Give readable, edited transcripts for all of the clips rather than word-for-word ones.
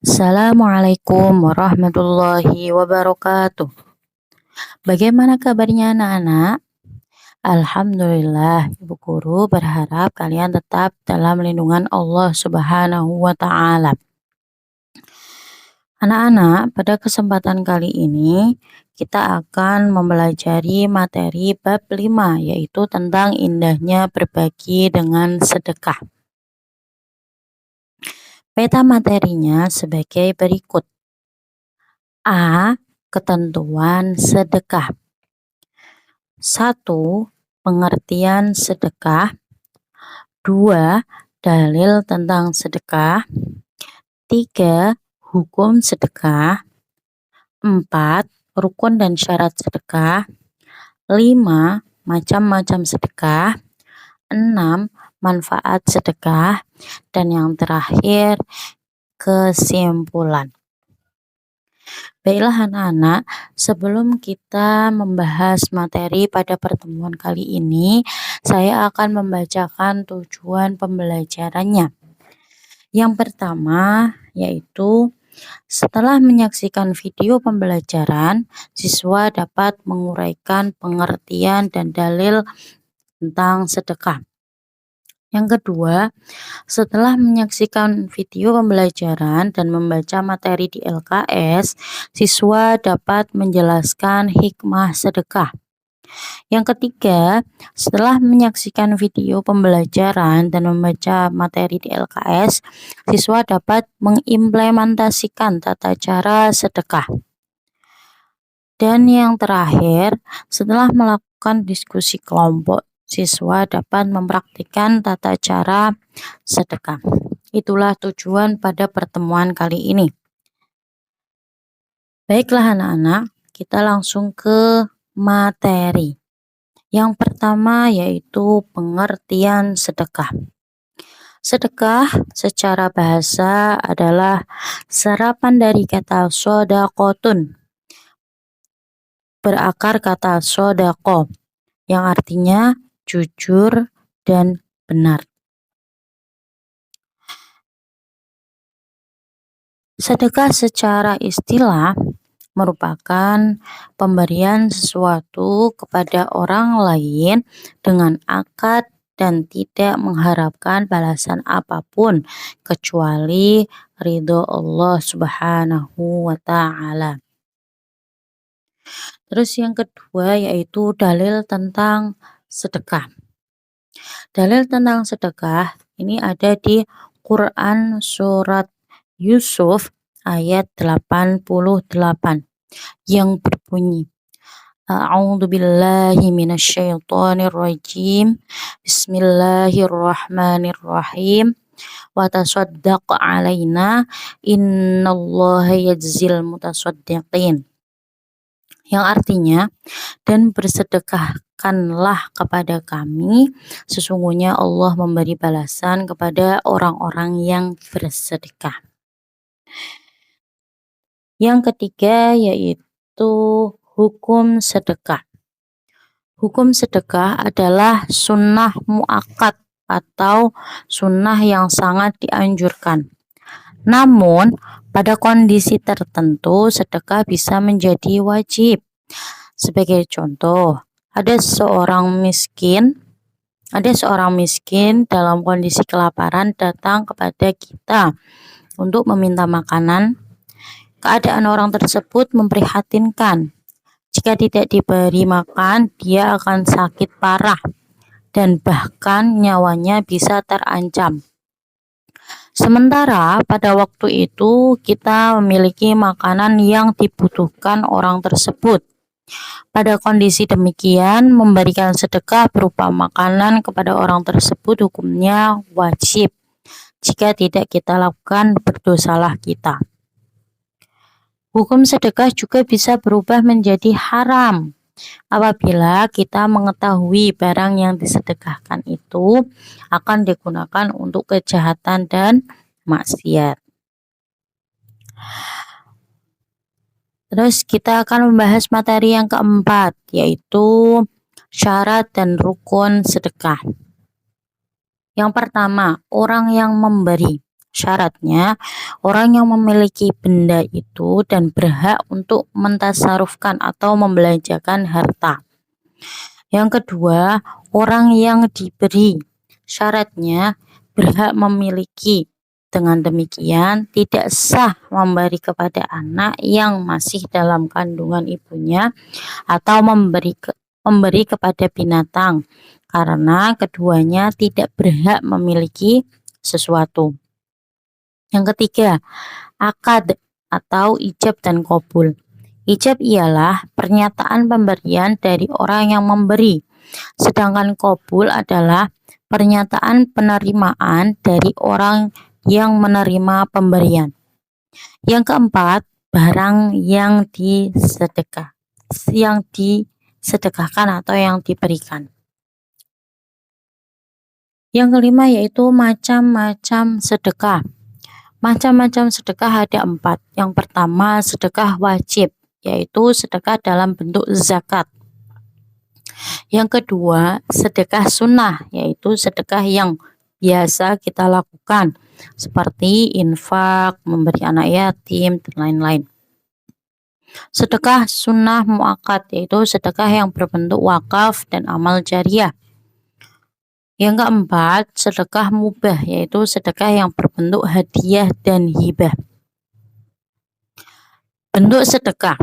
Assalamualaikum warahmatullahi wabarakatuh. Bagaimana kabarnya anak-anak? Alhamdulillah, Ibu Guru berharap kalian tetap dalam lindungan Allah Subhanahu wa Ta'ala. Anak-anak, pada kesempatan kali ini kita akan mempelajari materi bab 5, yaitu tentang indahnya berbagi dengan sedekah. Peta materinya sebagai berikut. A. Ketentuan sedekah. 1. Pengertian sedekah. 2. Dalil tentang sedekah. 3. Hukum sedekah. 4. Rukun dan syarat sedekah. 5. Macam-macam sedekah. 6. Manfaat sedekah. Dan yang terakhir, kesimpulan. Baiklah anak-anak, sebelum kita membahas materi pada pertemuan kali ini, saya akan membacakan tujuan pembelajarannya. Yang pertama yaitu setelah menyaksikan video pembelajaran, siswa dapat menguraikan pengertian dan dalil tentang sedekah. Yang kedua, setelah menyaksikan video pembelajaran dan membaca materi di LKS, siswa dapat menjelaskan hikmah sedekah. Yang ketiga, setelah menyaksikan video pembelajaran dan membaca materi di LKS, siswa dapat mengimplementasikan tata cara sedekah. Dan yang terakhir, setelah melakukan diskusi kelompok, siswa dapat mempraktikkan tata cara sedekah. Itulah tujuan pada pertemuan kali ini. Baiklah anak-anak, kita langsung ke materi. Yang pertama yaitu pengertian sedekah. Sedekah secara bahasa adalah serapan dari kata sodaqotun, berakar kata sodaqo, yang artinya jujur dan benar. Sedekah secara istilah merupakan pemberian sesuatu kepada orang lain dengan akad dan tidak mengharapkan balasan apapun kecuali ridho Allah Subhanahu wa Ta'ala. Terus yang kedua yaitu dalil tentang sedekah. Dalil tentang sedekah ini ada di Quran surat Yusuf ayat 88 yang berbunyi, A'udzu billahi minasyaitonir rajim. Bismillahirrahmanirrahim. Wa tasaddaq 'alaina innallaha yajzil mutasaddiqin. Yang artinya, dan bersedekahkanlah kepada kami, sesungguhnya Allah memberi balasan kepada orang-orang yang bersedekah. Yang ketiga yaitu hukum sedekah. Hukum sedekah adalah sunnah muakkad atau sunnah yang sangat dianjurkan. Namun, pada kondisi tertentu sedekah bisa menjadi wajib. Sebagai contoh, ada seorang miskin dalam kondisi kelaparan datang kepada kita untuk meminta makanan. Keadaan orang tersebut memprihatinkan. Jika tidak diberi makan, dia akan sakit parah dan bahkan nyawanya bisa terancam. Sementara pada waktu itu kita memiliki makanan yang dibutuhkan orang tersebut. Pada kondisi demikian, memberikan sedekah berupa makanan kepada orang tersebut hukumnya wajib. Jika tidak kita lakukan, berdosalah kita. Hukum sedekah juga bisa berubah menjadi haram apabila kita mengetahui barang yang disedekahkan itu akan digunakan untuk kejahatan dan maksiat. Terus kita akan membahas materi yang keempat, yaitu syarat dan rukun sedekah. Yang pertama, orang yang memberi. Syaratnya, orang yang memiliki benda itu dan berhak untuk mentasarufkan atau membelanjakan harta. Yang kedua, orang yang diberi. Syaratnya, berhak memiliki. Dengan demikian, tidak sah memberi kepada anak yang masih dalam kandungan ibunya atau memberi kepada binatang, karena keduanya tidak berhak memiliki sesuatu. Yang ketiga, akad atau ijab dan qabul. Ijab ialah pernyataan pemberian dari orang yang memberi, sedangkan qabul adalah pernyataan penerimaan dari orang yang menerima pemberian. Yang keempat, barang yang disedekahkan atau yang diberikan. Yang kelima yaitu macam-macam sedekah. Macam-macam sedekah ada 4. Yang pertama, sedekah wajib, yaitu sedekah dalam bentuk zakat. Yang kedua, sedekah sunnah, yaitu sedekah yang biasa kita lakukan, seperti infak, memberi anak yatim, dan lain-lain. Sedekah sunnah muakkad, yaitu sedekah yang berbentuk wakaf dan amal jariah. Yang keempat, sedekah mubah, yaitu sedekah yang berbentuk hadiah dan hibah. Bentuk sedekah.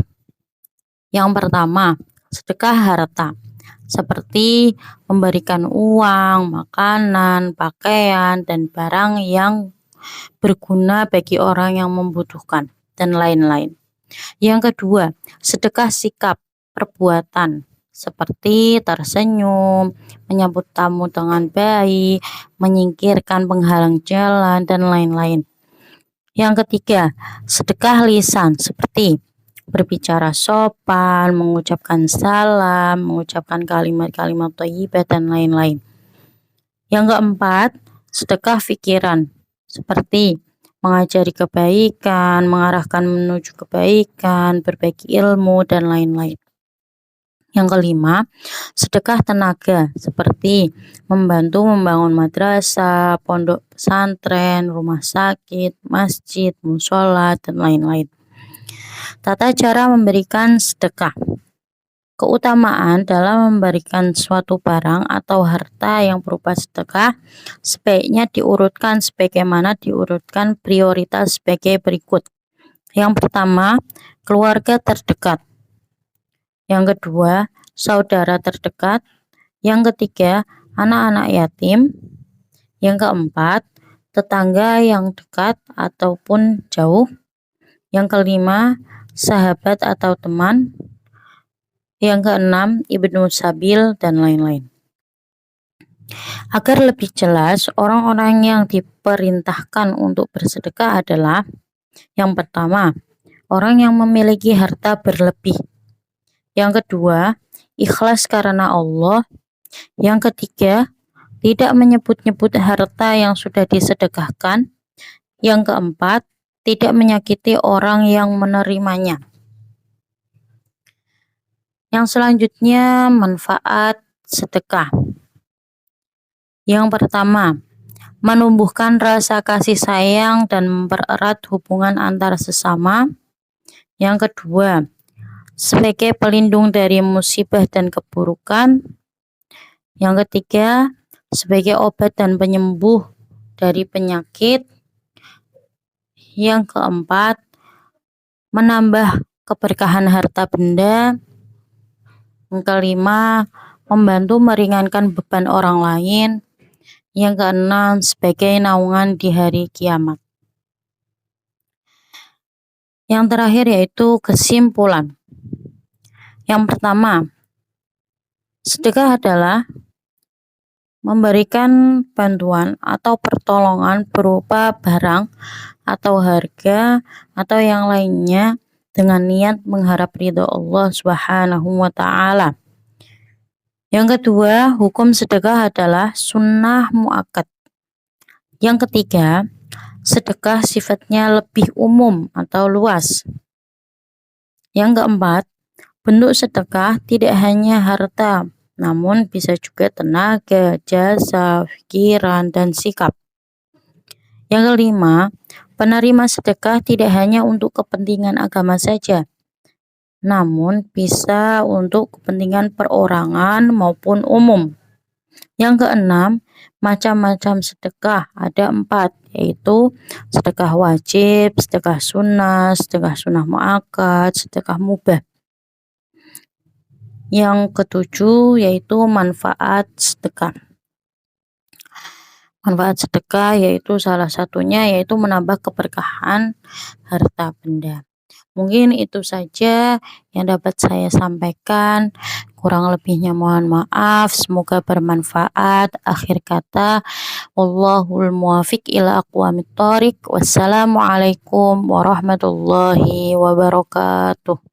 Yang pertama, sedekah harta, seperti memberikan uang, makanan, pakaian, dan barang yang berguna bagi orang yang membutuhkan, dan lain-lain. Yang kedua, sedekah sikap, perbuatan, seperti tersenyum, menyambut tamu dengan baik, menyingkirkan penghalang jalan, dan lain-lain. Yang ketiga, sedekah lisan, seperti berbicara sopan, mengucapkan salam, mengucapkan kalimat-kalimat thayyibah, dan lain-lain. Yang keempat, sedekah pikiran, seperti mengajari kebaikan, mengarahkan menuju kebaikan, berbagi ilmu, dan lain-lain. Yang kelima, sedekah tenaga, seperti membantu membangun madrasah, pondok pesantren, rumah sakit, masjid, mushola, dan lain-lain. Tata cara memberikan sedekah. Keutamaan dalam memberikan suatu barang atau harta yang berupa sedekah sebaiknya diurutkan sebagaimana diurutkan prioritas sebagai berikut. Yang pertama, keluarga terdekat. Yang kedua, saudara terdekat. Yang ketiga, anak-anak yatim. Yang keempat, tetangga yang dekat ataupun jauh. Yang kelima, sahabat atau teman. Yang keenam, ibnu sabil, dan lain-lain. Agar lebih jelas, orang-orang yang diperintahkan untuk bersedekah adalah: yang pertama, orang yang memiliki harta berlebih. Yang kedua, ikhlas karena Allah. Yang ketiga, tidak menyebut-nyebut harta yang sudah disedekahkan. Yang keempat, tidak menyakiti orang yang menerimanya. Yang selanjutnya, manfaat sedekah. Yang pertama, menumbuhkan rasa kasih sayang dan mempererat hubungan antar sesama. Yang kedua, sebagai pelindung dari musibah dan keburukan. Yang ketiga, sebagai obat dan penyembuh dari penyakit. Yang keempat, menambah keberkahan harta benda. Yang kelima, membantu meringankan beban orang lain. Yang keenam, sebagai naungan di hari kiamat. Yang terakhir yaitu kesimpulan. Yang pertama, sedekah adalah memberikan bantuan atau pertolongan berupa barang atau harga atau yang lainnya dengan niat mengharap ridho Allah Subhanahu wa Ta'ala. Yang kedua, hukum sedekah adalah sunnah muakkad. Yang ketiga, sedekah sifatnya lebih umum atau luas. Yang keempat, bentuk sedekah tidak hanya harta, namun bisa juga tenaga, jasa, pikiran, dan sikap. Yang kelima, penerima sedekah tidak hanya untuk kepentingan agama saja, namun bisa untuk kepentingan perorangan maupun umum. Yang keenam, macam-macam sedekah ada 4, yaitu sedekah wajib, sedekah sunnah muakkad, sedekah mubah. Yang ketujuh yaitu manfaat sedekah. Manfaat sedekah yaitu salah satunya yaitu menambah keberkahan harta benda. Mungkin itu saja yang dapat saya sampaikan. Kurang lebihnya mohon maaf. Semoga bermanfaat. Akhir kata, wallahul muwafiq ila aqwamit thoriq. Wassalamualaikum warahmatullahi wabarakatuh.